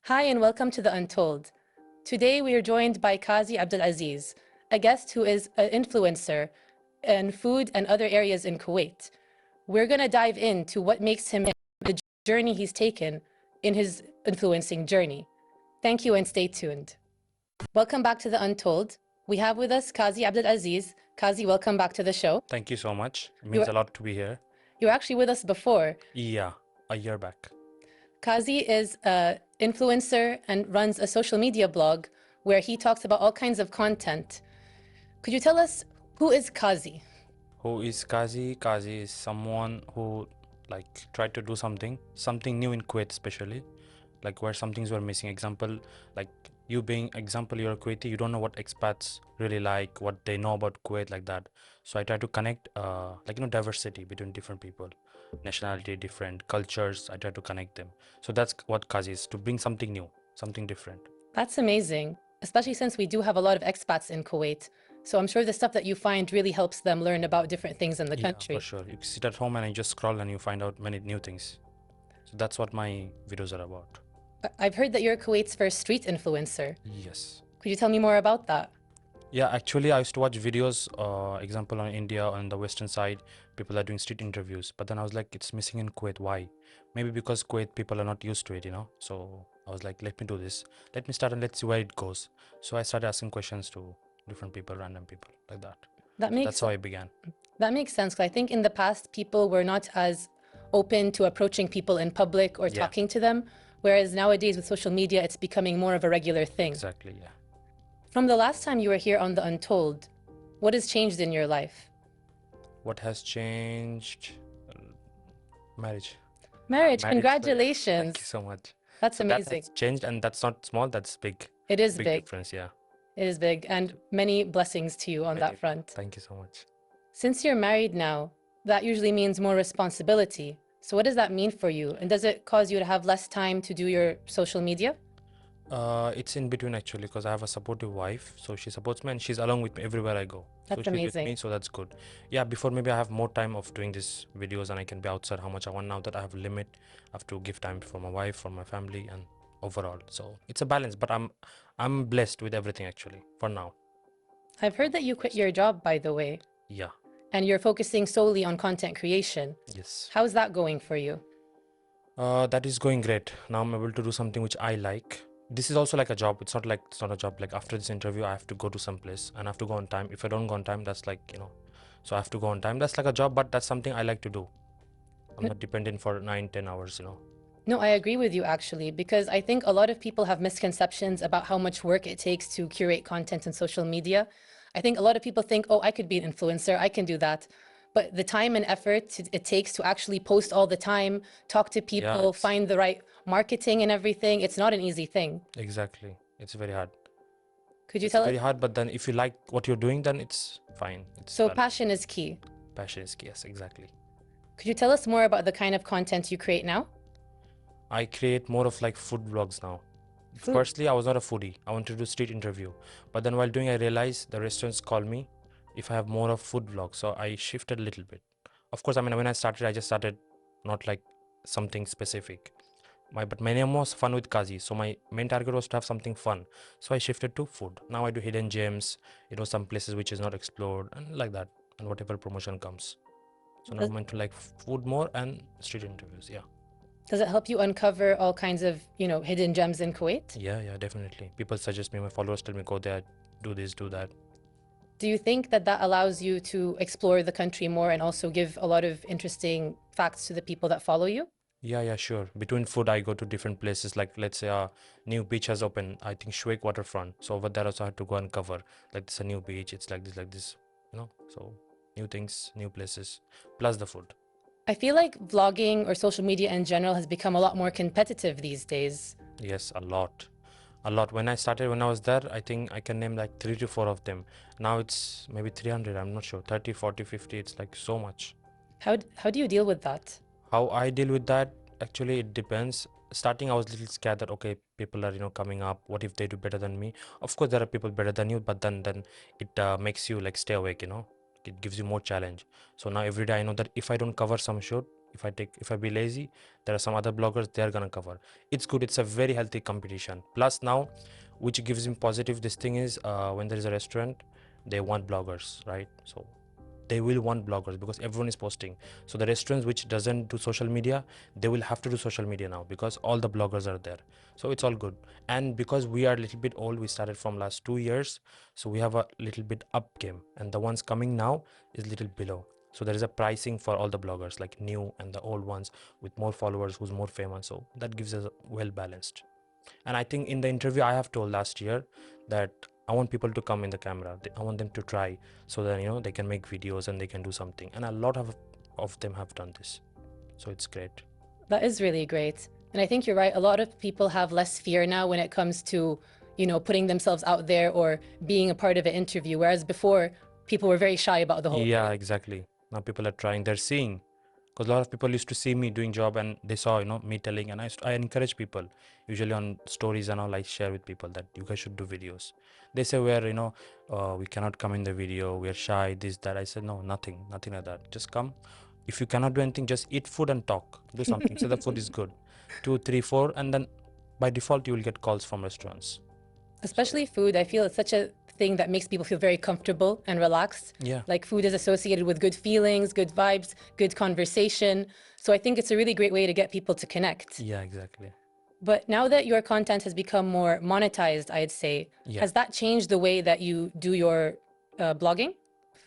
Hi and welcome to the Untold. Today we are joined by Kazi Abdulaziz, a guest who is an influencer in food and other areas in Kuwait. We're going to dive into what makes him the journey he's taken in his influencing journey. Thank you and stay tuned. Welcome back to the Untold. We have with us Kazi Abdulaziz. Kazi, welcome back to the show. Thank you so much. It means a lot to be here. You were actually with us before. Yeah, a year back. Kazi is an influencer and runs a social media blog where he talks about all kinds of content. Could you tell us, who is Kazi? Who is Kazi? Kazi is someone who tried to do something new in Kuwait, especially where some things were missing. Example, you're a Kuwaiti, you don't know what expats really like, what they know about Kuwait, like that. So I try to connect diversity between different people, nationality, different cultures. I try to connect them. So that's what Kazi is, to bring something new, something different. That's amazing, especially since we do have a lot of expats in Kuwait. So I'm sure the stuff that you find really helps them learn about different things in the country. For sure. You sit at home and you just scroll and you find out many new things. So that's what my videos are about. I've heard that you're Kuwait's first street influencer. Yes. Could you tell me more about that? Yeah, actually I used to watch videos, example on India, on the western side, people are doing street interviews. But then I was like, it's missing in Kuwait. Why? Maybe because Kuwait people are not used to it, So I was like, let me do this. Let me start and let's see where it goes. So I started asking questions to different people, random people, like that. That's how I began. That makes sense. 'Cause I think in the past, people were not as open to approaching people in public or talking to them. Whereas nowadays with social media, it's becoming more of a regular thing. Exactly, yeah. From the last time you were here on The Untold, what has changed in your life? What has changed? Marriage. Marriage, congratulations. Thank you so much. That's amazing. That has changed, and that's not small, that's big. It is big. Big difference, yeah. It is big, and many blessings to you on that front. Thank you so much. Since you're married now, that usually means more responsibility. So what does that mean for you? And does it cause you to have less time to do your social media? It's in between actually, because I have a supportive wife, so she supports me and she's along with me everywhere I go. That's so she's amazing. With me, so that's good. Yeah, before maybe I have more time of doing these videos and I can be outside how much I want. Now that I have a limit, I have to give time for my wife, for my family, and overall. So it's a balance, but I'm blessed with everything actually for now. I've heard that you quit your job, by the way. Yeah. And you're focusing solely on content creation. Yes. How's that going for you? That is going great. Now I'm able to do something which I like. This is also like a job. It's not a job. Like after this interview, I have to go to some place and I have to go on time. If I don't go on time, that's so I have to go on time. That's like a job, but that's something I like to do. I'm not dependent for 9-10 hours, No, I agree with you actually, because I think a lot of people have misconceptions about how much work it takes to curate content in social media. I think a lot of people think, oh, I could be an influencer, I can do that. But the time and effort it takes to actually post all the time, talk to people, find the right marketing and everything, it's not an easy thing. Exactly. It's very hard. Could you tell us? It's very hard, but then if you like what you're doing, then it's fine. So passion is key. Passion is key, yes, exactly. Could you tell us more about the kind of content you create now? I create more of food vlogs now. Firstly, I was not a foodie. I wanted to do street interview. But then while doing, I realized the restaurants call me if I have more of food vlogs. So I shifted a little bit. Of course, I mean, when I started, I just started not like something specific. But my name was Fun with Kazi. So my main target was to have something fun. So I shifted to food. Now I do hidden gems, some places which is not explored and like that. And whatever promotion comes. So now I'm into food more and street interviews, yeah. Does it help you uncover all kinds of, hidden gems in Kuwait? Yeah, definitely. People suggest me, my followers tell me, go there, do this, do that. Do you think that allows you to explore the country more and also give a lot of interesting facts to the people that follow you? Yeah, sure. Between food, I go to different places. Like, let's say a new beach has opened, I think Shuek waterfront. So over there also I had to go and cover. Like, this is a new beach, it's like this, So new things, new places, plus the food. I feel like vlogging or social media in general has become a lot more competitive these days. Yes, a lot. When I started, when I was there, I think I can name 3 to 4 of them. Now it's maybe 300, I'm not sure. 30, 40, 50, it's so much. How do you deal with that? How I deal with that, actually, it depends. Starting, I was a little scared that, okay, people are, coming up. What if they do better than me? Of course, there are people better than you, but then it makes you stay awake, It gives you more challenge. So now every day I know that if I don't cover some shoot, if I be lazy, there are some other bloggers, they are gonna cover. It's good. It's a very healthy competition. Plus now, which gives me positive, this thing is when there is a restaurant, they want bloggers, right? So they will want bloggers because everyone is posting. So the restaurants which doesn't do social media, they will have to do social media now because all the bloggers are there. So it's all good. And because we are a little bit old, we started from last 2 years, so we have a little bit up game, and the ones coming now is little below. So there is a pricing for all the bloggers, like new and the old ones with more followers, who's more famous. So that gives us a well balanced. And I think in the interview I have told last year that I want people to come in the camera. I want them to try, so that they can make videos and they can do something. And a lot of them have done this. So it's great. That is really great. And I think you're right. A lot of people have less fear now when it comes to, putting themselves out there or being a part of an interview. Whereas before, people were very shy about the whole Yeah, thing. exactly. Now people are trying, they're seeing. Because a lot of people used to see me doing job and they saw, me telling, and I encourage people, usually on stories and all, I share with people that you guys should do videos. They say we cannot come in the video, we're shy, this, that. I said, no, nothing like that. Just come. If you cannot do anything, just eat food and talk. Do something. Say the food is good. 2, 3, 4, and then by default, you will get calls from restaurants. Especially food, I feel it's such a thing that makes people feel very comfortable and relaxed. Yeah. Like food is associated with good feelings, good vibes, good conversation. So I think it's a really great way to get people to connect. Yeah, exactly. But now that your content has become more monetized, I'd say, Yeah. has that changed the way that you do your blogging?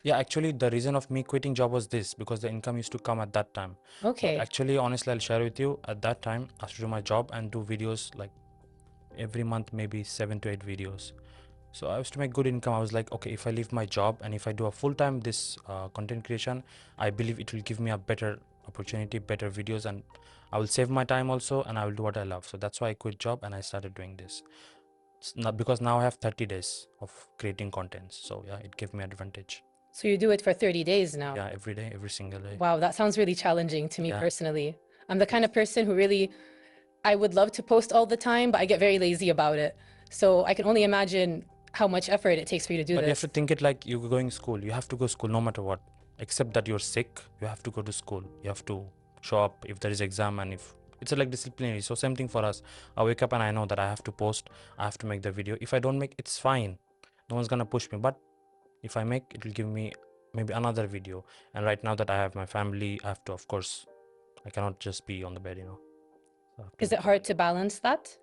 Yeah, actually, the reason of me quitting job was this, because the income used to come at that time. Okay. But actually, honestly, I'll share with you, at that time, I used to do my job and do videos like every month, maybe 7 to 8 videos. So I used to make good income. I was like, okay, if I leave my job and if I do a full-time this content creation, I believe it will give me a better opportunity, better videos, and I will save my time also, and I will do what I love. So that's why I quit job and I started doing this. It's not because now I have 30 days of creating content. So yeah, it gave me advantage. So you do it for 30 days now? Yeah, every day, every single day. Wow, that sounds really challenging to me Yeah. personally. I'm the kind of person who really, I would love to post all the time, but I get very lazy about it. So I can only imagine how much effort it takes for you to do But this. you have to think it like you're going school. You have to go school no matter what. Except that you're sick, you have to go to school. You have to show up if there is exam, and if it's like disciplinary. So same thing for us. I wake up and I know that I have to post, I have to make the video. If I don't make, it's fine. No one's gonna push me. But if I make, it will give me maybe another video. And right now that I have my family, I have to, of course, I cannot just be on the bed, So I have to Is it hard to balance that?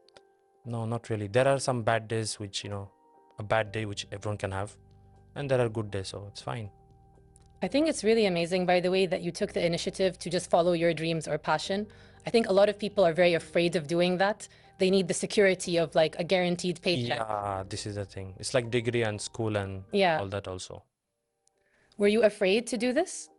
No, not really. There are some bad days which, a bad day which everyone can have. And there are good days, so it's fine. I think it's really amazing, by the way, that you took the initiative to just follow your dreams or passion. I think a lot of people are very afraid of doing that. They need the security of like a guaranteed paycheck. Yeah, this is the thing. It's like degree and school and Yeah. all that also. Were you afraid to do this?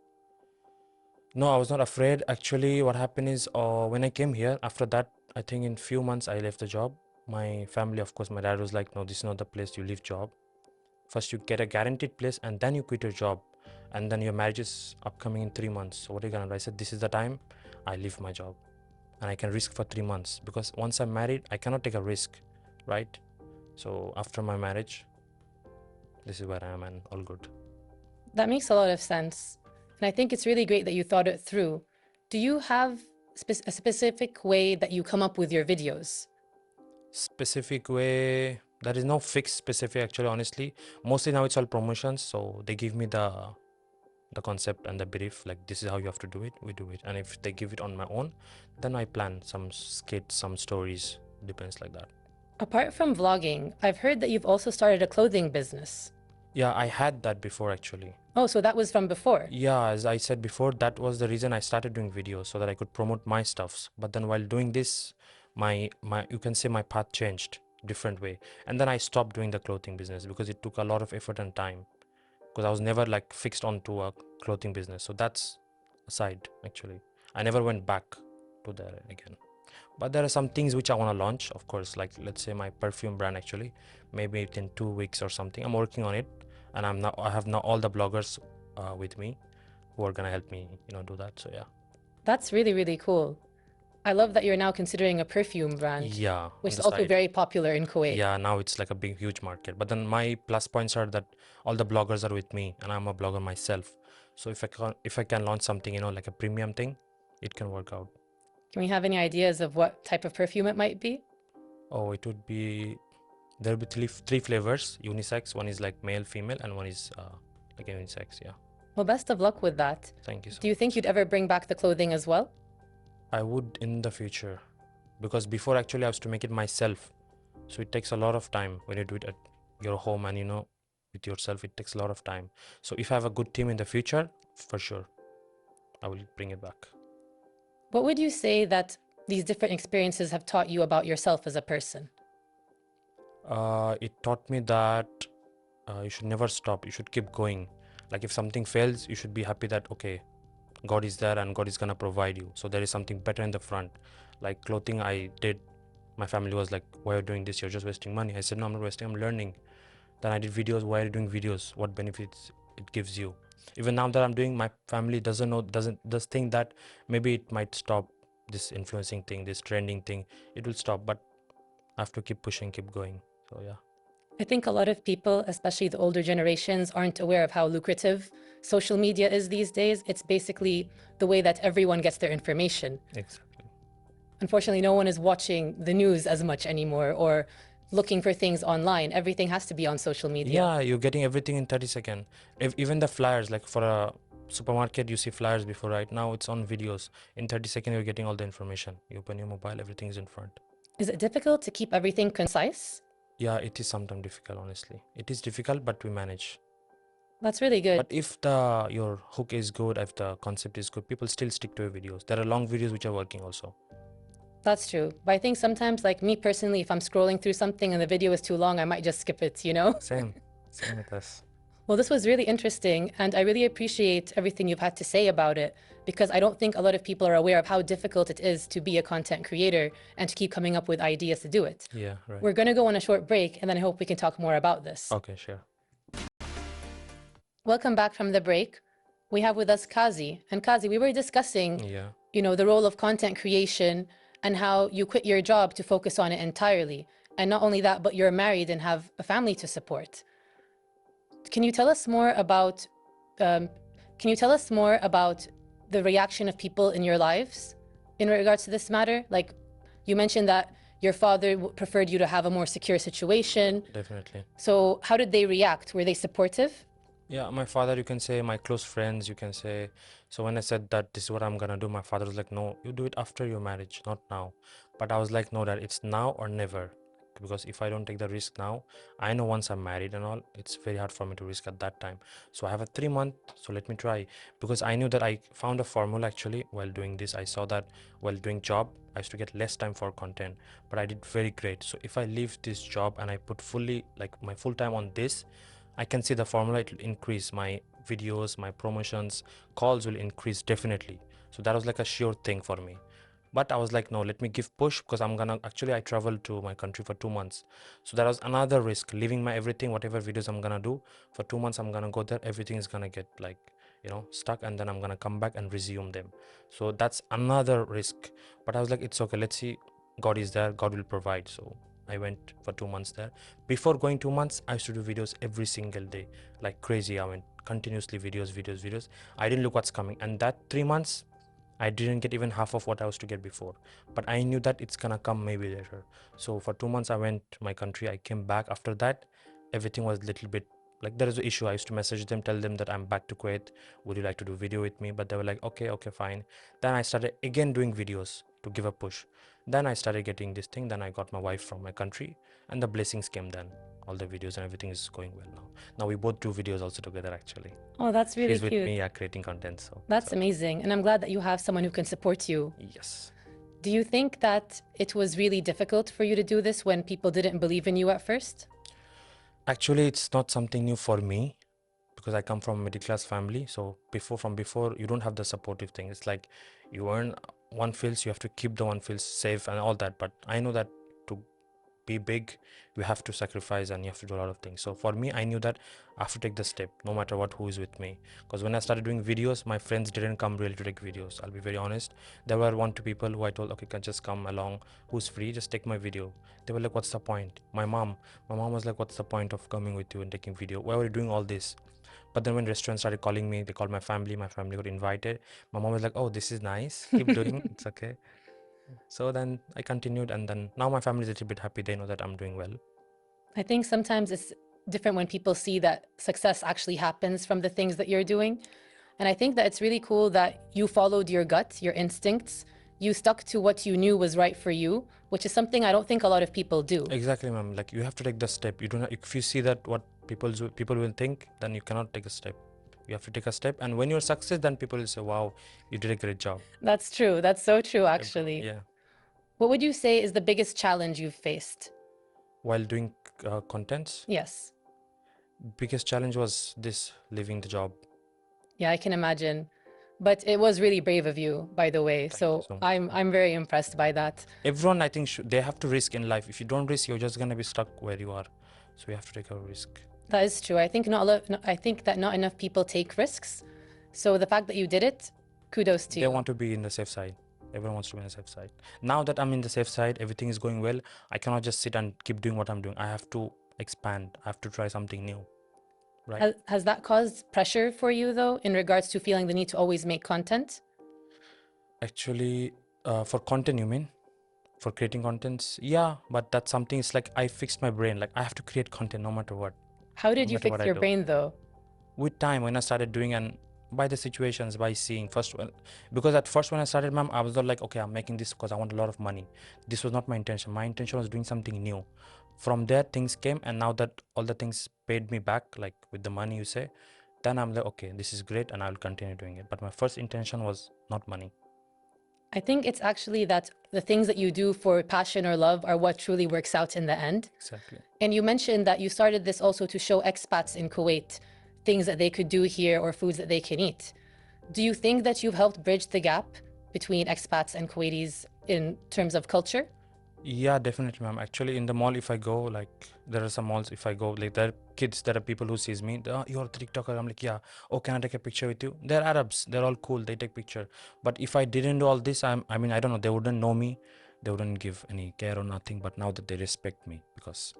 No, I was not afraid. Actually, what happened is when I came here, after that, I think in few months I left the job. My family, of course, my dad was like, no, this is not the place you leave job. First you get a guaranteed place and then you quit your job. And then your marriage is upcoming in 3 months. So what are you gonna do? I said, this is the time I leave my job. And I can risk for 3 months. Because once I'm married, I cannot take a risk, right? So after my marriage, this is where I am, and all good. That makes a lot of sense. And I think it's really great that you thought it through. Do you have a specific way that you come up with your videos? Specific way, there is no fixed specific, actually, honestly. Mostly now it's all promotions, so they give me the concept and the brief, like this is how you have to do it, we do it. And if they give it on my own, then I plan some skits, some stories, depends like that. Apart from vlogging, I've heard that you've also started a clothing business. Yeah, I had that before, actually. Oh, so that was from before? Yeah, as I said before, that was the reason I started doing videos, so that I could promote my stuffs. But then while doing this, my you can say my path changed different way, and then I stopped doing the clothing business because it took a lot of effort and time, because I was never like fixed onto a clothing business. So that's aside, actually. I never went back to there again. But there are some things which I want to launch, of course, like let's say my perfume brand, actually, maybe within 2 weeks or something. I'm working on it, and I have now all the bloggers with me who are gonna help me, do that. So yeah. That's really, really cool. I love that you're now considering a perfume brand. Yeah. Which is also very popular in Kuwait. Yeah, now it's like a big, huge market. But then my plus points are that all the bloggers are with me, and I'm a blogger myself. So if I can launch something, like a premium thing, it can work out. Can we have any ideas of what type of perfume it might be? Oh, it would be, there'll be three flavors, unisex. One is like male, female, and one is like unisex. Yeah. Well, best of luck with that. Thank you so Do you think you'd ever bring back the clothing as well? I would in the future, because before actually I was to make it myself. So it takes a lot of time when you do it at your home and with yourself, it takes a lot of time. So if I have a good team in the future, for sure, I will bring it back. What would you say that these different experiences have taught you about yourself as a person? It taught me that you should never stop. You should keep going. Like if something fails, you should be happy that, okay, God is there and God is going to provide you. So there is something better in the front. Like clothing I did, my family was like, why are you doing this? You're just wasting money. I said, no, I'm not wasting, I'm learning. Then I did videos. Why are you doing videos? What benefits it gives you? Even now that I'm doing, my family does think that maybe it might stop, this influencing thing, this trending thing. It will stop, but I have to keep pushing, keep going. So yeah. I think a lot of people, especially the older generations, aren't aware of how lucrative social media is these days. It's basically the way that everyone gets their information. Exactly. Unfortunately, no one is watching the news as much anymore or looking for things online. Everything has to be on social media. Yeah, you're getting everything in 30 seconds. Even the flyers, like for a supermarket, you see flyers before, right? Now it's on videos. In 30 seconds, you're getting all the information. You open your mobile, everything is in front. Is it difficult to keep everything concise? Yeah, it is sometimes difficult, honestly. It is difficult, but we manage. That's really good. But if your hook is good, if the concept is good, people still stick to your videos. There are long videos which are working also. That's true. But I think sometimes, like me personally, if I'm scrolling through something and the video is too long, I might just skip it, Same with us. Well, this was really interesting, and I really appreciate everything you've had to say about it, because I don't think a lot of people are aware of how difficult it is to be a content creator and to keep coming up with ideas to do it. Yeah, right. We're going to go on a short break, and then I hope we can talk more about this. Okay, sure. Welcome back from the break. We have with us Kazi. And Kazi, we were discussing, Yeah. The role of content creation and how you quit your job to focus on it entirely. And not only that, but you're married and have a family to support. Can you tell us more about the reaction of people in your lives in regards to this matter? Like you mentioned that your father preferred you to have a more secure situation. Definitely. So how did they react? Were they supportive? Yeah, my father, you can say, my close friends, you can say. So when I said that this is what I'm gonna do, my father was like, no, you do it after your marriage, not now. But I was like, no, Dad, it's now or never. Because if I don't take the risk now, I know once I'm married and all, it's very hard for me to risk at that time. So I have a 3 month, so let me try. Because I knew that I found a formula actually while doing this. I saw that while doing job, I used to get less time for content, but I did very great. So if I leave this job and I put fully, like my full time on this, I can see the formula, it will increase. My videos, my promotions, calls will increase definitely. So that was like a sure thing for me. But I was like, no, let me give push, because I traveled to my country for 2 months. So that was another risk, leaving my everything, whatever videos I'm gonna do for 2 months. I'm gonna go there, everything is gonna get like, stuck, and then I'm gonna come back and resume them. So that's another risk. But I was like, it's okay, let's see, God is there, God will provide. So I went for 2 months there. Before going 2 months, I used to do videos every single day, like crazy. I went continuously videos. I didn't look what's coming. And that 3 months, I didn't get even half of what I was to get before. But I knew that it's gonna come maybe later. So for 2 months, I went to my country. I came back. After that, everything was a little bit like there is an issue. I used to message them, tell them that I'm back to Kuwait. Would you like to do video with me? But they were like, okay, fine. Then I started again doing videos to give a push. Then I started getting this thing. Then I got my wife from my country, and the blessings came then. All the videos and everything is going well now. Now we both do videos also together actually. Oh, that's really She's cute. with me, creating content. So that's amazing. And I'm glad that you have someone who can support you. Yes. Do you think that it was really difficult for you to do this when people didn't believe in you at first? Actually, it's not something new for me, because I come from a middle class family. So before you don't have the supportive thing. It's like you earn one fields, you have to keep the one fields safe and all that. But I know that to be big, you have to sacrifice and you have to do a lot of things. So for me, I knew that I have to take the step no matter what, who is with me. Because when I started doing videos, my friends didn't come really to take videos. I'll be very honest. There were 1-2 people who I told, okay, can just come along, who's free, just take my video. They were like, what's the point? My mom was like, what's the point of coming with you and taking video? Why are you doing all this? But then when restaurants started calling me, they called my family got invited. My mom was like, oh, this is nice, keep doing it, it's okay. So then I continued, and then now my family is a little bit happy. They know that I'm doing well. I think sometimes it's different when people see that success actually happens from the things that you're doing. And I think that it's really cool that you followed your gut, your instincts. You stuck to what you knew was right for you, which is something I don't think a lot of people do. Exactly, ma'am. Like, you have to take the step. You don't. If you see that what people will think, then you cannot take a step. You have to take a step, and when you're success, then people will say, "Wow, you did a great job." That's true. That's so true, actually. Yeah. What would you say is the biggest challenge you've faced? While doing contents, Yes. biggest challenge was this, leaving the job. Yeah, I can imagine. But it was really brave of you, by the way. Thank you So so much. I'm very impressed by that. Everyone, I think, they have to risk in life. If you don't risk, you're just gonna be stuck where you are. So you have to take a risk. That is true. I think I think that not enough people take risks. So the fact that you did it, kudos to They you. want to be in the safe side. Everyone wants to be in the safe side. Now that I'm in the safe side, everything is going well. I cannot just sit and keep doing what I'm doing. I have to expand. I have to try something new. Right? Has that caused pressure for you, though, in regards to feeling the need to always make content? Actually, for content, you mean? For creating contents? Yeah, but that's something, it's like I fixed my brain. Like, I have to create content no matter what. How did No you matter fix what I your do. brain, though? With time, when I started doing, and by the situations, by seeing first, well, because at first when I started, ma'am, I was not like, okay, I'm making this because I want a lot of money. This was not my intention. My intention was doing something new. From there, things came, and now that all the things paid me back, like with the money you say, then I'm like, okay, this is great, and I'll continue doing it. But my first intention was not money. I think it's actually that the things that you do for passion or love are what truly works out in the end. Exactly. And you mentioned that you started this also to show expats in Kuwait things that they could do here or foods that they can eat. Do you think that you've helped bridge the gap between expats and Kuwaitis in terms of culture? Yeah, definitely, ma'am. Actually, in the mall, if I go, like, there are some malls, if I go, like, there are kids, there are people who sees me, oh, you're a TikToker. I'm like, yeah. Oh, can I take a picture with you? They're Arabs. They're all cool. They take picture. But if I didn't do all this, I mean, I don't know. They wouldn't know me. They wouldn't give any care or nothing. But now that they respect me because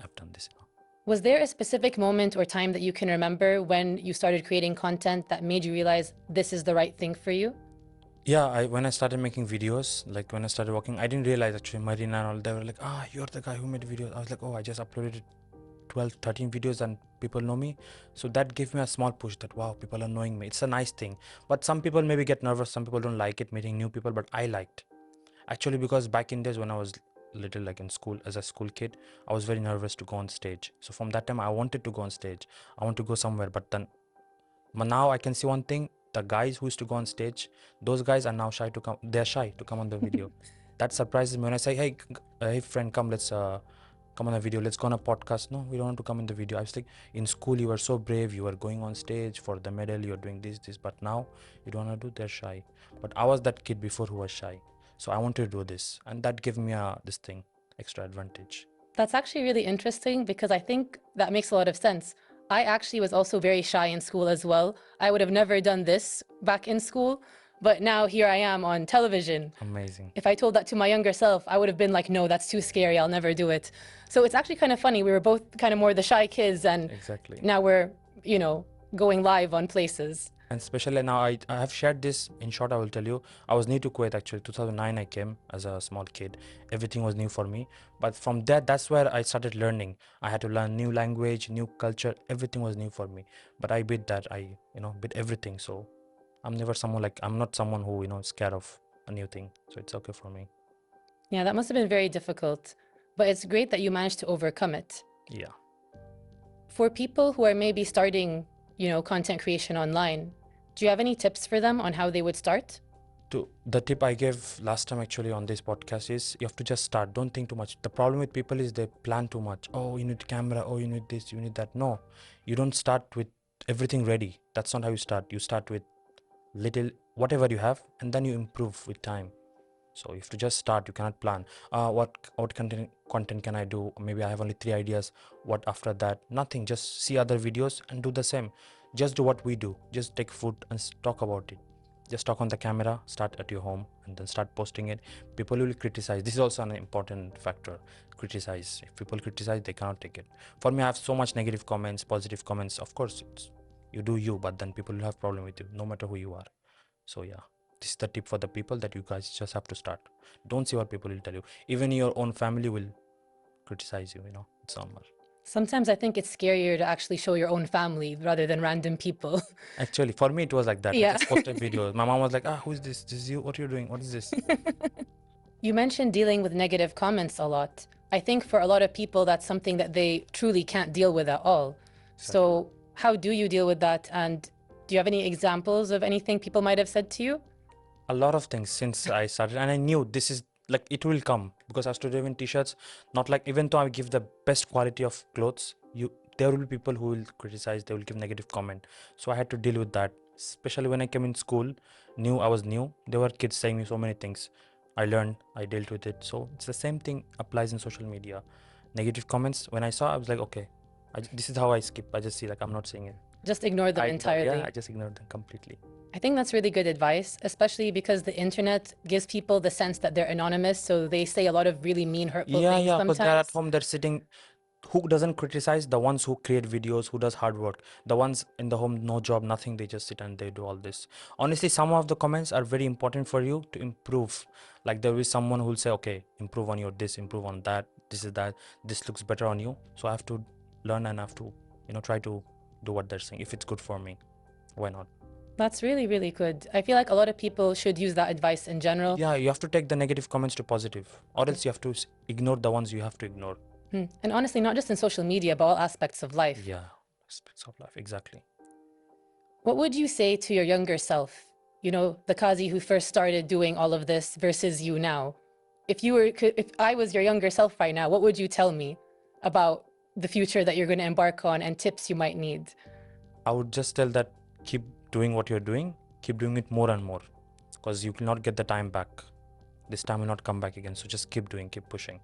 I've done this. Was there a specific moment or time that you can remember when you started creating content that made you realize this is the right thing for you? Yeah, when I started making videos, like when I started working, I didn't realize actually Marina and all, they were like, you're the guy who made videos. I was like, oh, I just uploaded 12, 13 videos and people know me. So that gave me a small push that, wow, people are knowing me. It's a nice thing. But some people maybe get nervous. Some people don't like it, meeting new people, but I liked. Actually, because back in days when I was little, like in school, as a school kid, I was very nervous to go on stage. So from that time, I wanted to go on stage. I want to go somewhere, but then now I can see one thing. The guys who used to go on stage, those guys are now shy to come. They're shy to come on the video. That surprises me when I say, hey friend, come, let's come on a video. Let's go on a podcast. No, we don't want to come in the video. I was like, in school, you were so brave. You were going on stage for the medal. You're doing this. But now you don't want to do. They're shy. But I was that kid before who was shy. So I wanted to do this. And that gave me this thing, extra advantage. That's actually really interesting because I think that makes a lot of sense. I actually was also very shy in school as well. I would have never done this back in school, but now here I am on television. Amazing. If I told that to my younger self, I would have been like, no, that's too scary. I'll never do it. So it's actually kind of funny. We were both kind of more the shy kids, and exactly. Now we're, going live on places. And especially now, I have shared this. In short, I will tell you, I was new to Kuwait actually. 2009 I came as a small kid. Everything was new for me. But from that's where I started learning. I had to learn new language, new culture. Everything was new for me. But I beat that. I beat everything. So I'm never someone I'm not someone who is scared of a new thing. So it's okay for me. Yeah, that must have been very difficult. But it's great that you managed to overcome it. Yeah. For people who are maybe starting, content creation online, do you have any tips for them on how they would start? The tip I gave last time actually on this podcast is you have to just start. Don't think too much. The problem with people is they plan too much. Oh, you need camera. Oh, you need this, you need that. No, you don't start with everything ready. That's not how you start. You start with little, whatever you have, and then you improve with time. So you have to just start. You cannot plan. What content can I do? Maybe I have only 3 ideas. What after that? Nothing. Just see other videos and do the same. Just do what we do. Just take food and talk about it. Just talk on the camera, start at your home, and then start posting it. People will criticize. This is also an important factor. Criticize. If people criticize, they cannot take it. For me, I have so much negative comments, positive comments. Of course, You do you, but then people will have problem with you, no matter who you are. So yeah, this is the tip for the people, that you guys just have to start. Don't see what people will tell you. Even your own family will criticize you, it's normal. Sometimes I think it's scarier to actually show your own family rather than random people. Actually, for me, it was like that. Yeah. I just posted videos. My mom was like, who is this? This is you? What are you doing? What is this? You mentioned dealing with negative comments a lot. I think for a lot of people, that's something that they truly can't deal with at all. So how do you deal with that? And do you have any examples of anything people might have said to you? A lot of things since I started, and I knew this is like, it will come, because I started doing t-shirts, not like, even though I give the best quality of clothes, there will be people who will criticize, they will give negative comment. So I had to deal with that, especially when I came in school. I was new, there were kids saying me so many things. I learned, I dealt with it. So it's the same thing applies in social media. Negative comments, when I saw, I was like, okay, this is how I skip. I just see, like, I'm not saying it. Just ignore them entirely. Yeah, I just ignored them completely. I think that's really good advice, especially because the internet gives people the sense that they're anonymous, so they say a lot of really mean, hurtful things Yeah, sometimes. because they're at home, they're sitting. Who doesn't criticize? The ones who create videos, who does hard work. The ones in the home, no job, nothing, they just sit and they do all this. Honestly, some of the comments are very important for you to improve. Like, there is someone who will say, okay, improve on your this, improve on that, this is that, this looks better on you. So I have to learn and have to, try to do what they're saying. If it's good for me, why not? That's really, really good. I feel like a lot of people should use that advice in general. Yeah, you have to take the negative comments to positive, or else you have to ignore the ones you have to ignore. And honestly, not just in social media, but all aspects of life. Yeah, aspects of life, exactly. What would you say to your younger self? The Kazi who first started doing all of this versus you now. If I was your younger self right now, what would you tell me about the future that you're going to embark on and tips you might need? I would just tell that keep doing what you're doing, keep doing it more and more, because you will not get the time back. This time will not come back again. So just keep doing, keep pushing,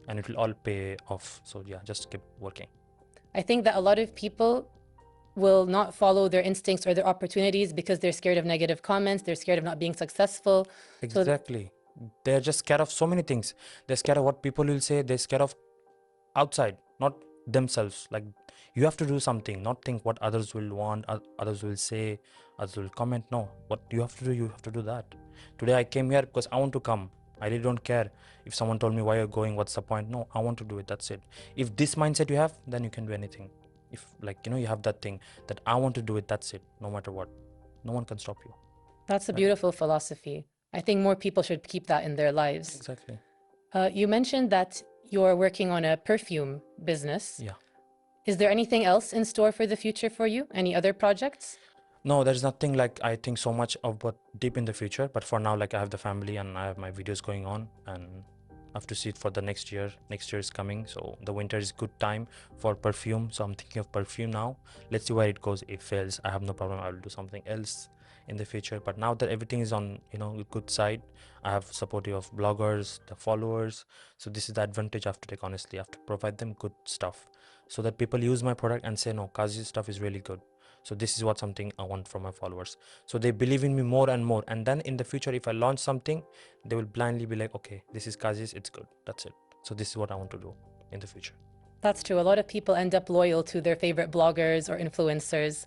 and it will all pay off. So yeah, just keep working. I think that a lot of people will not follow their instincts or their opportunities because they're scared of negative comments, they're scared of not being successful. Exactly. They're just scared of so many things. They're scared of what people will say, they're scared of outside, not themselves. Like, you have to do something, not think what others will want, others will say, others will comment. No, what you have to do, you have to do that. Today I came here because I want to come. I really don't care if someone told me why you're going, what's the point. No, I want to do it, that's it. If this mindset you have, then you can do anything. If, like, you have that thing that I want to do it, that's it, no matter what. No one can stop you. That's a beautiful philosophy. I think more people should keep that in their lives. Exactly. You mentioned that you're working on a perfume business. Yeah. Is there anything else in store for the future for you? Any other projects? No, there's nothing like I think so much about deep in the future, but for now, like, I have the family and I have my videos going on, and I have to see it for the next year. Next year is coming, so the winter is good time for perfume. So I'm thinking of perfume now. Let's see where it goes. If it fails, I have no problem. I will do something else in the future. But now that everything is on, a good side, I have supportive of bloggers, the followers. So this is the advantage I have to take. Honestly, I have to provide them good stuff so that people use my product and say, no, Kazi's stuff is really good. So this is what something I want from my followers. So they believe in me more and more. And then in the future, if I launch something, they will blindly be like, okay, this is Kazi's, it's good. That's it. So this is what I want to do in the future. That's true. A lot of people end up loyal to their favorite bloggers or influencers.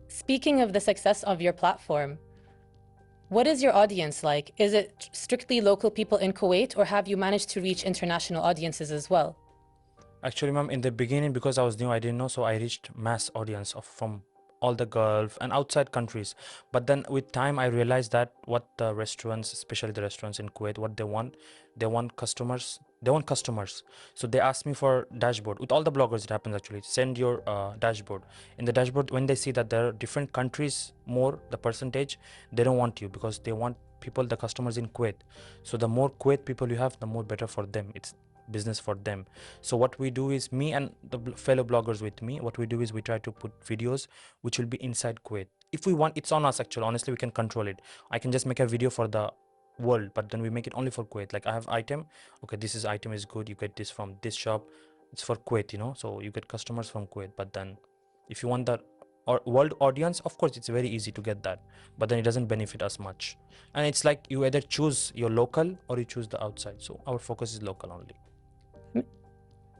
Speaking of the success of your platform, what is your audience like? Is it strictly local people in Kuwait, or have you managed to reach international audiences as well? Actually, ma'am, in the beginning, because I was new, I didn't know. So I reached mass audience from all the Gulf and outside countries. But then with time, I realized that what the restaurants, especially the restaurants in Kuwait, what they want customers. They want customers. So they asked me for dashboard. With all the bloggers, it happens actually. Send your dashboard. In the dashboard, when they see that there are different countries more, the percentage, they don't want you, because they want people, the customers in Kuwait. So the more Kuwait people you have, the more better for them. It's business for them. So what we do is, me and the fellow bloggers with me, what we do is we try to put videos which will be inside Kuwait. If we want, it's on us actually. Honestly, we can control it. I can just make a video for the world, but then we make it only for Kuwait. Like, I have item, okay, this is item is good, you get this from this shop, it's for Kuwait, so you get customers from Kuwait. But then if you want the world audience, of course it's very easy to get that, but then it doesn't benefit us much. And it's like you either choose your local or you choose the outside. So our focus is local only.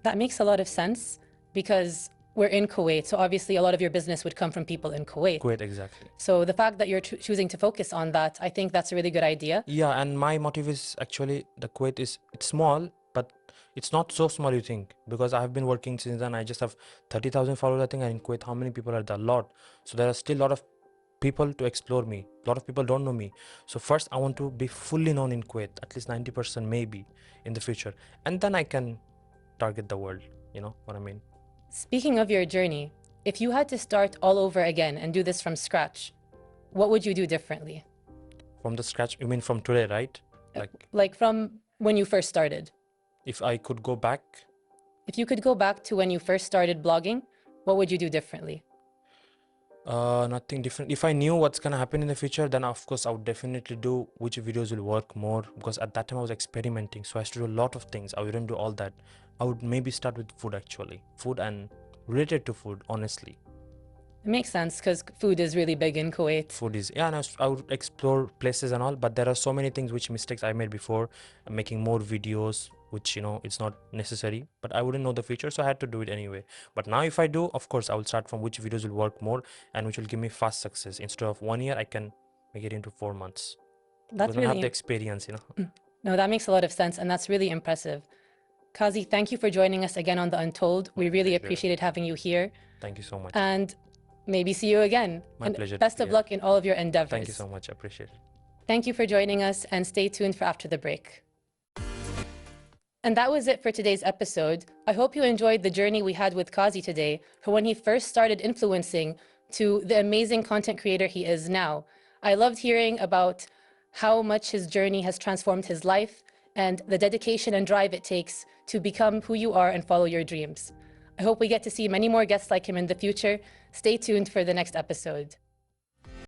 That makes a lot of sense, because we're in Kuwait, so obviously a lot of your business would come from people in Kuwait. Kuwait, exactly. So the fact that you're choosing to focus on that, I think that's a really good idea. Yeah, and my motive is actually the Kuwait it's small, but it's not so small you think, because I have been working since then. I just have 30,000 followers, I think, and in Kuwait, how many people are there? A lot. So there are still a lot of people to explore me. A lot of people don't know me. So first I want to be fully known in Kuwait, at least 90% maybe in the future, and then I can target the world. You know what I mean? Speaking of your journey, if you had to start all over again and do this from scratch, what would you do differently? From the scratch, you mean from today, right? Like from when you first started. If I could go back, If you could go back to when you first started blogging, what would you do differently? nothing different. If I knew what's gonna happen in the future, then of course I would definitely do which videos will work more, because at that time I was experimenting, so I had to do a lot of things. I wouldn't do all that. I would maybe start with food, actually, food and related to food, honestly. It makes sense because food is really big in Kuwait. Food is, yeah, and I would explore places and all, but there are so many things which mistakes I made before. I'm making more videos which, you know, it's not necessary, but I wouldn't know the future, so I had to do it anyway. But now if I do, of course I will start from which videos will work more and which will give me fast success. Instead of 1 year, I can make it into 4 months. That's I have really the experience, you know. No, that makes a lot of sense, and that's really impressive. Kazi, thank you for joining us again on the Untold. We really appreciated having you here. Thank you so much. And maybe see you again. My And pleasure. best of luck in all of your endeavors. Thank you so much. I appreciate it. Thank you for joining us, and stay tuned for after the break. And that was it for today's episode. I hope you enjoyed the journey we had with Kazi today, from when he first started influencing to the amazing content creator he is now. I loved hearing about how much his journey has transformed his life and the dedication and drive it takes to become who you are and follow your dreams. I hope we get to see many more guests like him in the future. Stay tuned for the next episode.